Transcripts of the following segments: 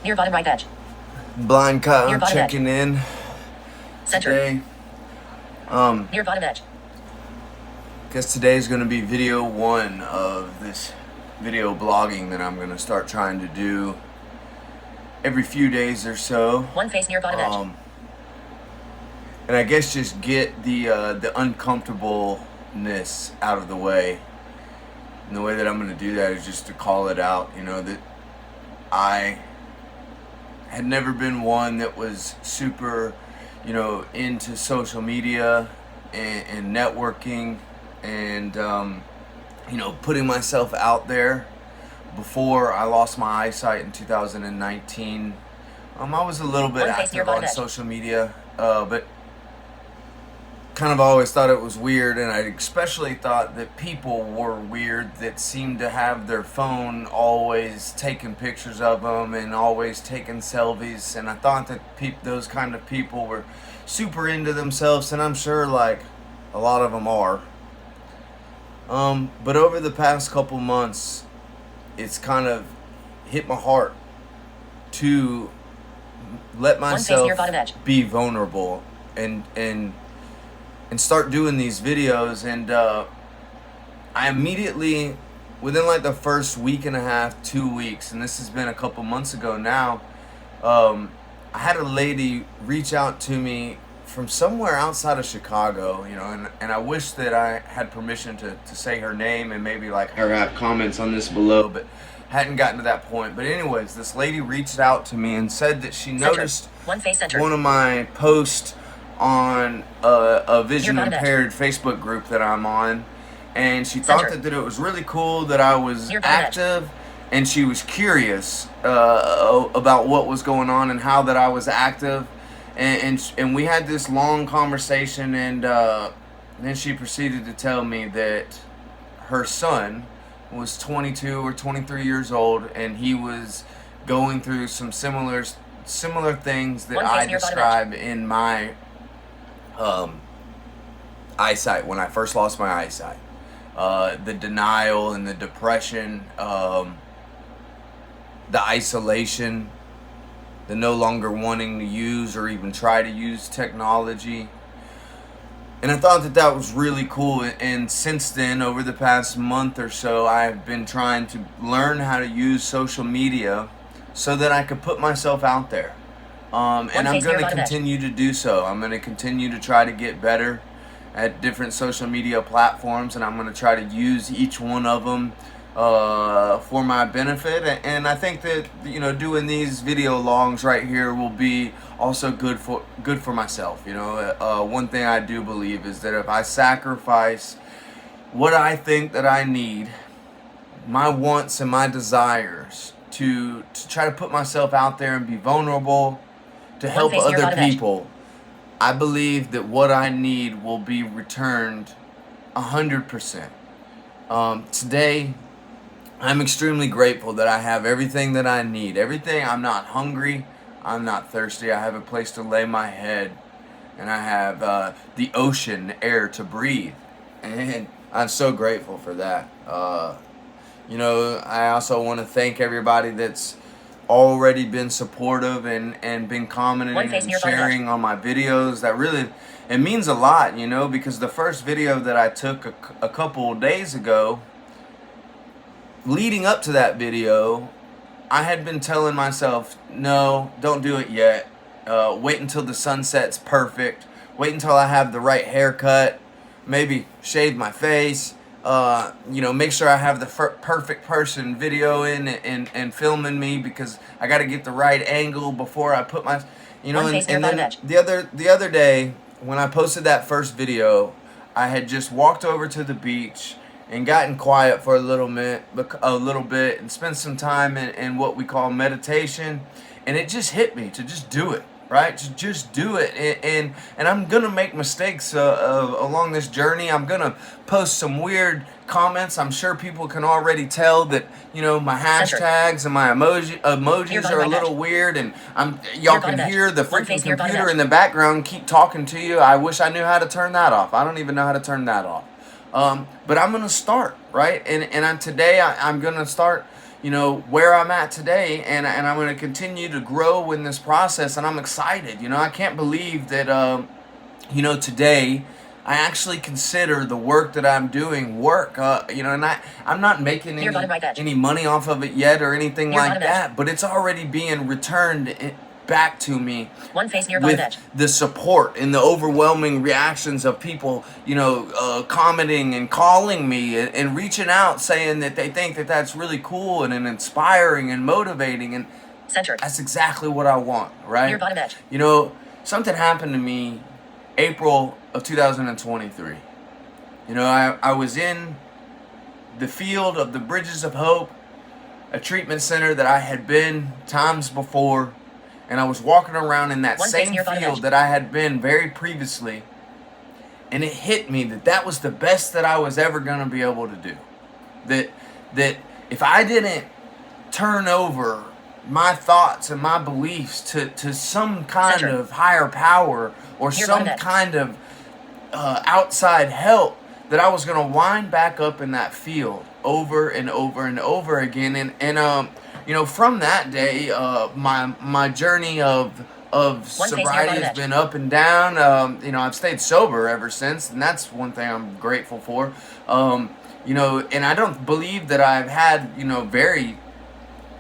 Near bottom right edge. Blind Kyle Near bottom checking in Center. today. Near bottom edge. Guess today's gonna be video 1 of this video blogging that I'm gonna start trying to do every few days or so. One face near bottom edge. And I guess just get the uncomfortableness out of the way. And the way that I'm gonna do that is just to call it out, you know, that I had never been one that was super, you know, into social media and networking and, you know, putting myself out there. Before I lost my eyesight in 2019, I was a little bit active on social media, but kind of always thought it was weird, and I especially thought that people were weird that seemed to have their phone always taking pictures of them and always taking selfies, and I thought that those kind of people were super into themselves, and I'm sure like a lot of them are. But over the past couple months, it's kind of hit my heart to let myself be vulnerable and start doing these videos. And I immediately, within like the first week and a half, 2 weeks, and this has been a couple months ago now, I had a lady reach out to me from somewhere outside of Chicago, you know, and I wish that I had permission to say her name and maybe like her have comments on this below, but hadn't gotten to that point. But anyways, this lady reached out to me and said that she noticed one of my posts on a vision impaired Facebook group that I'm on, and she thought that it was really cool that I was active, and she was curious about what was going on and how that I was active. And we had this long conversation, and then she proceeded to tell me that her son was 22 or 23 years old, and he was going through some similar things that I describe in my eyesight when I first lost my eyesight. The denial and the depression, the isolation, the no longer wanting to use or even try to use technology. And I thought that that was really cool. And since then, over the past month or so, I've been trying to learn how to use social media so that I could put myself out there. And I'm going to continue to do so. I'm going to continue to try to get better at different social media platforms, and I'm going to try to use each one of them for my benefit. And I think that, you know, doing these video longs right here will be also good for myself. You know, one thing I do believe is that if I sacrifice what I think that I need, my wants and my desires, to try to put myself out there and be vulnerable, to help other people, I believe that what I need will be returned 100%. Today, I'm extremely grateful that I have everything that I need. Everything. I'm not hungry. I'm not thirsty. I have a place to lay my head. And I have the ocean air to breathe. And I'm so grateful for that. You know, I also want to thank everybody that's already been supportive and been commenting and sharing on my videos. That really, it means a lot, you know, because the first video that I took a couple days ago, leading up to that video, I had been telling myself, no, don't do it yet. Wait until the sunset's perfect. Wait until I have the right haircut. Maybe shave my face. You know, make sure I have the perfect person videoing and filming me, because I got to get the right angle before I put my, you know, and then the other day when I posted that first video, I had just walked over to the beach and gotten quiet for a little bit and spent some time in what we call meditation, and it just hit me to just do it. Right? Just do it. And I'm going to make mistakes along this journey. I'm going to post some weird comments. I'm sure people can already tell that, you know, my hashtags and my emojis are a little weird, and y'all can hear the freaking computer in the background keep talking to you. I wish I knew how to turn that off. I don't even know how to turn that off. But I'm going to start, right? And today I'm going to start, where I'm at today, and I'm going to continue to grow in this process, and I'm excited. I can't believe that, today I actually consider the work that I'm doing work. And I'm not making Near bottom right edge. any money off of it yet or anything Near like bottom that, but it's already being returned back to me One face near bottom with edge. the support and the overwhelming reactions of people, commenting and calling me and reaching out saying that they think that that's really cool and inspiring and motivating. And Centered. that's exactly what I want, right? Near bottom edge. Something happened to me April of 2023. I was in the field of the Bridges of Hope, a treatment center that I had been times before, and I was walking around in that One face same near bottom edge. field that I had been very previously, and it hit me that was the best that I was ever going to be able to do. That if I didn't turn over my thoughts and my beliefs to some kind Center. of higher power or Near some bottom edge. kind of outside help, that I was going to wind back up in that field over and over and over again. And from that day, my journey of face near sobriety bottom has edge. been up and down. I've stayed sober ever since, and that's one thing I'm grateful for. And I don't believe that I've had,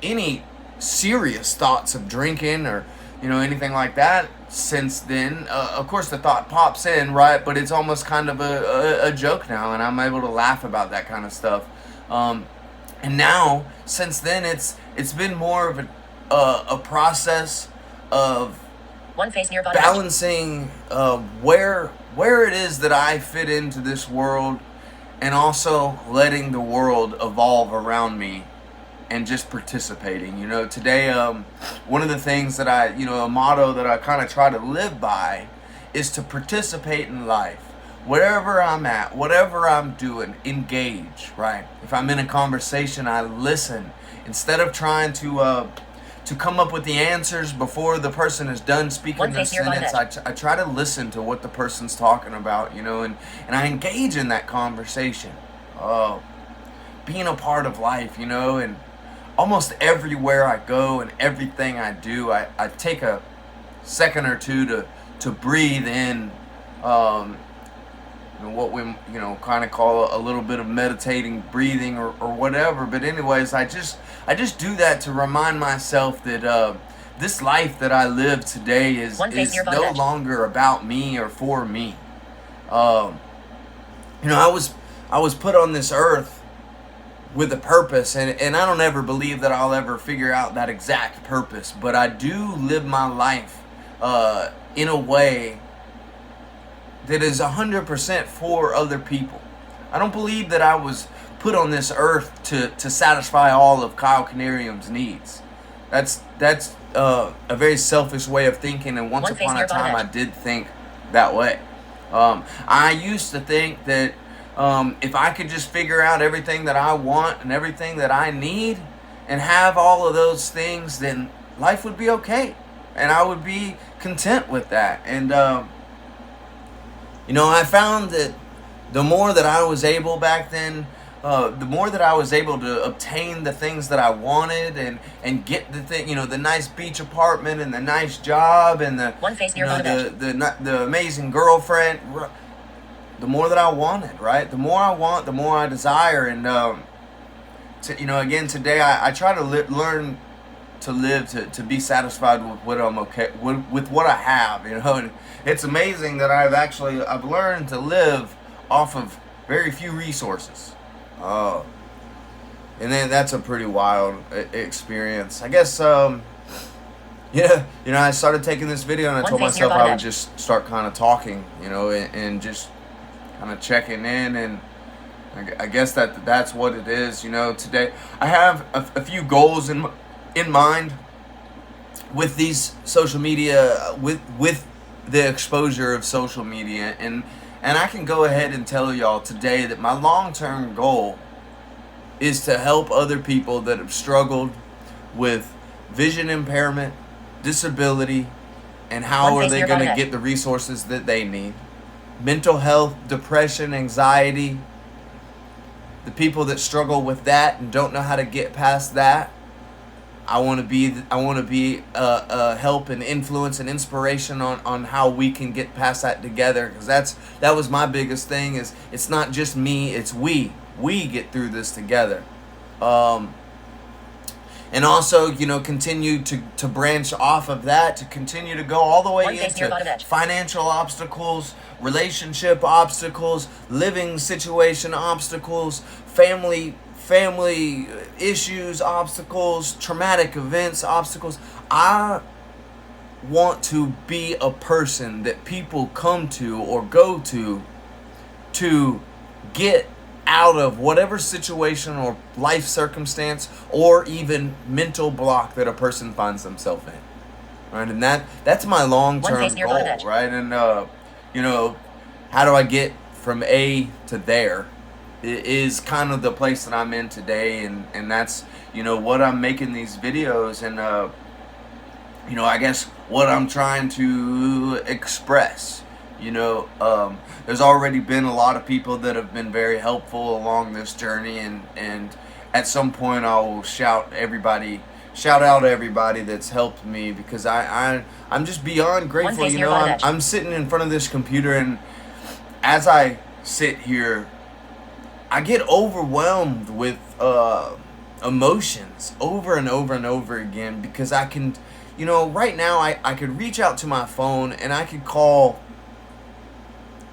any serious thoughts of drinking or anything like that since then. Of course the thought pops in, right, but it's almost kind of a joke now, and I'm able to laugh about that kind of stuff. And now since then it's been more of a process of One face near bottom edge. balancing where it is that I fit into this world, and also letting the world evolve around me and just participating. Today, one of the things that a motto that I kind of try to live by is to participate in life. Wherever I'm at, whatever I'm doing, engage, right? If I'm in a conversation, I listen. Instead of trying to come up with the answers before the person is done speaking One their face near bottom sentence, I try to listen to what the person's talking about, and I engage in that conversation. Being a part of life, and almost everywhere I go and everything I do, I take a second or two to breathe in what we kind of call a little bit of meditating breathing or whatever. But anyways, I just do that to remind myself that this life that I live today is One face near bottom no edge. longer about me or for me. I was put on this earth with a purpose, and I don't ever believe that I'll ever figure out that exact purpose, but I do live my life in a way that is 100% for other people. I don't believe that I was put on this earth to satisfy all of Kyle Canarium's needs. That's a very selfish way of thinking, and once One face upon a near bottom time I edge. did think that way. I used to think that if I could just figure out everything that I want and everything that I need and have all of those things, then life would be okay. And I would be content with that. And, I found that the more that I was able back then, the more that I was able to obtain the things that I wanted and get the thing, the nice beach apartment and the nice job and the One face near bottom edge. the amazing girlfriend, the more that I wanted, right? The more I want, the more I desire. And again today, I try to learn to live to be satisfied with what I'm okay with what I have. And it's amazing that I've learned to live off of very few resources. And then that's a pretty wild experience. I guess, I started taking this video and I One told face myself near bottom I would edge. just start kind of talking, and just kind of checking in. And I guess that's what it is. Today I have a few goals in mind with these social media, with the exposure of social media. And I can go ahead and tell y'all today that my long-term goal is to help other people that have struggled with vision impairment, disability, and how One are face they near going to bottom edge. get the resources that they need. Mental health, depression, anxiety, the people that struggle with that and don't know how to get past that. I want to be a help and influence and inspiration on how we can get past that together, because that was my biggest thing. Is it's not just me, it's we get through this together. And also, continue to branch off of that, to continue to go all the way into financial obstacles, relationship obstacles, living situation obstacles, family issues, obstacles, traumatic events, obstacles. I want to be a person that people come to or go to get out of whatever situation or life circumstance or even mental block that a person finds themselves in. Right? And that's my long-term goal, right? And how do I get from A to there? It is kind of the place that I'm in today, and that's what I'm making these videos, and I guess what I'm trying to express. There's already been a lot of people that have been very helpful along this journey, and at some point I will shout out everybody that's helped me, because I'm just beyond grateful. I'm sitting in front of this computer, and as I sit here, I get overwhelmed with emotions over and over and over again, because I can, right now I could reach out to my phone and I could call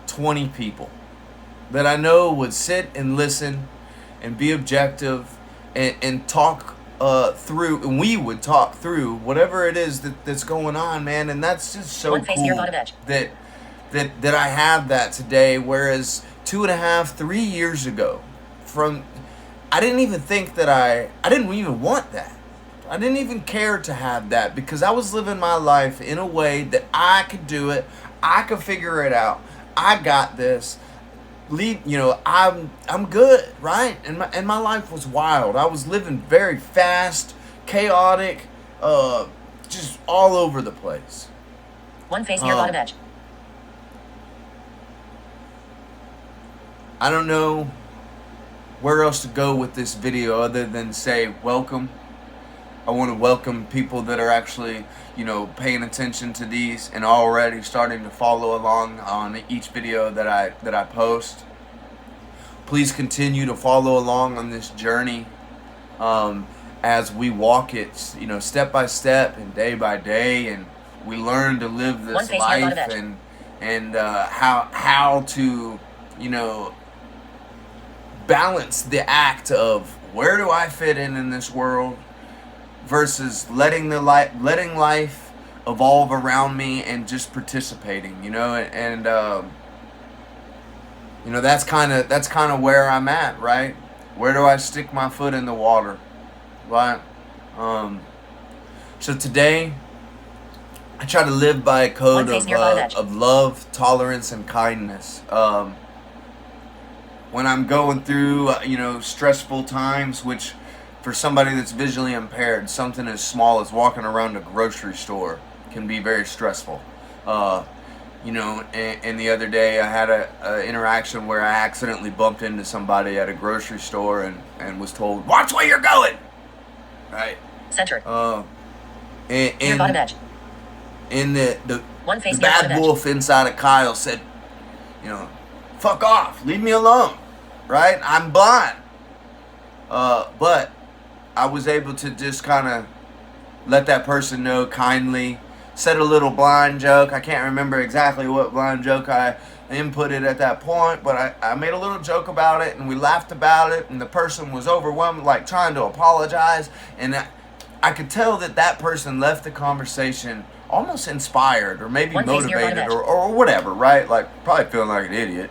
20 people that I know would sit and listen and be objective and talk through, and we would talk through whatever it is that's going on, man. And that's just so cool that I have that today, whereas 2.5, 3 years ago, I didn't even think that I didn't even want that. I didn't even care to have that, because I was living my life in a way that I could do it. I could figure it out. I got this. I'm good, right? And my life was wild. I was living very fast, chaotic, just all over the place. One face near bottom edge. I don't know where else to go with this video other than say welcome. I want to welcome people that are actually, paying attention to these and already starting to follow along on each video that I post. Please continue to follow along on this journey as we walk it, step by step and day by day, and we learn to live this life and how to, balance the act of where do I fit in this world versus letting life evolve around me and just participating, and that's kind of where I'm at, right? Where do I stick my foot in the water, right? So today I try to live by a code of love, tolerance, and kindness. When I'm going through, stressful times, which for somebody that's visually impaired, something as small as walking around a grocery store can be very stressful. And the other day I had a interaction where I accidentally bumped into somebody at a grocery store and was told, "Watch where you're going." Right? Center. And bottom edge. And the bad wolf inside of Kyle said, "Fuck off, leave me alone." Right? I'm blind. But I was able to just kind of let that person know kindly, said a little blind joke. I can't remember exactly what blind joke I inputted at that point, but I made a little joke about it, and we laughed about it, and the person was overwhelmed, like trying to apologize, and I could tell that person left the conversation almost inspired or maybe motivated or whatever, right? Like probably feeling like an idiot.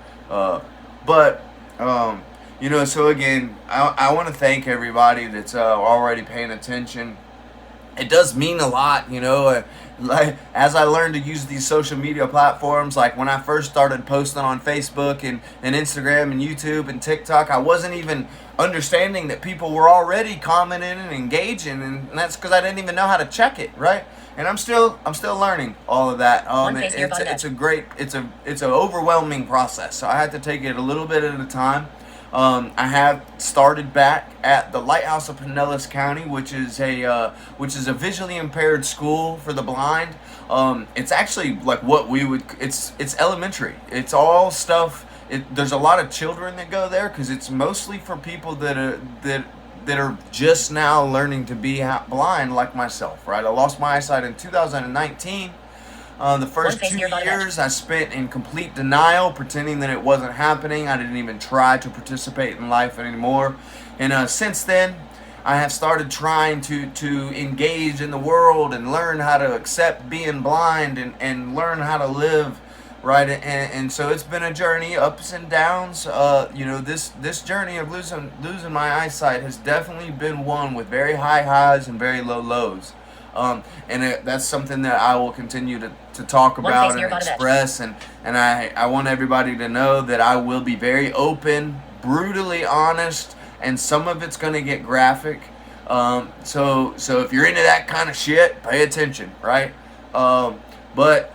So again, I want to thank everybody that's already paying attention. It does mean a lot, like as I learned to use these social media platforms, like when I first started posting on Facebook and Instagram and YouTube and TikTok, I wasn't even understanding that people were already commenting and engaging, and that's because I didn't even know how to check it, right? And I'm still learning all of that. It's an overwhelming process, so I had to take it a little bit at a time. I have started back at the Lighthouse of Pinellas County, which is a visually impaired school for the blind. It's actually like what we would. It's elementary. It's all stuff. There's a lot of children that go there because it's mostly for people that are just now learning to be blind, like myself. Right, I lost my eyesight in 2019. The first 2 years I spent in complete denial, pretending that it wasn't happening. I didn't even try to participate in life anymore. And since then, I have started trying to engage in the world and learn how to accept being blind and learn how to live, right? And so it's been a journey, ups and downs. This journey of losing my eyesight has definitely been one with very high highs and very low lows. That's something that I will continue to talk about and express, and I want everybody to know that I will be very open, brutally honest, and some of it's going to get graphic. So if you're into that kind of shit, pay attention, right? But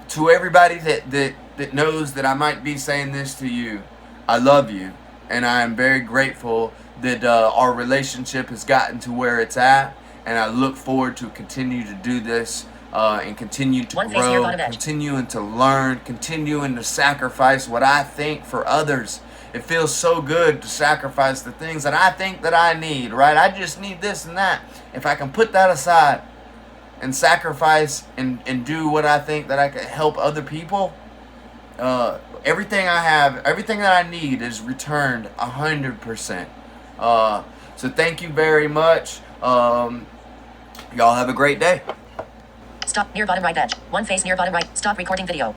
to everybody that knows that I might be saying this to you, I love you, and I am very grateful that our relationship has gotten to where it's at. And I look forward to continue to do this and continue to grow, continuing to learn, continuing to sacrifice what I think for others. It feels so good to sacrifice the things that I think that I need, right? I just need this and that. If I can put that aside and sacrifice and do what I think that I can help other people, everything I have, everything that I need is returned 100%. So thank you very much. Y'all have a great day. Stop near bottom right edge. One face near bottom right. Stop recording video.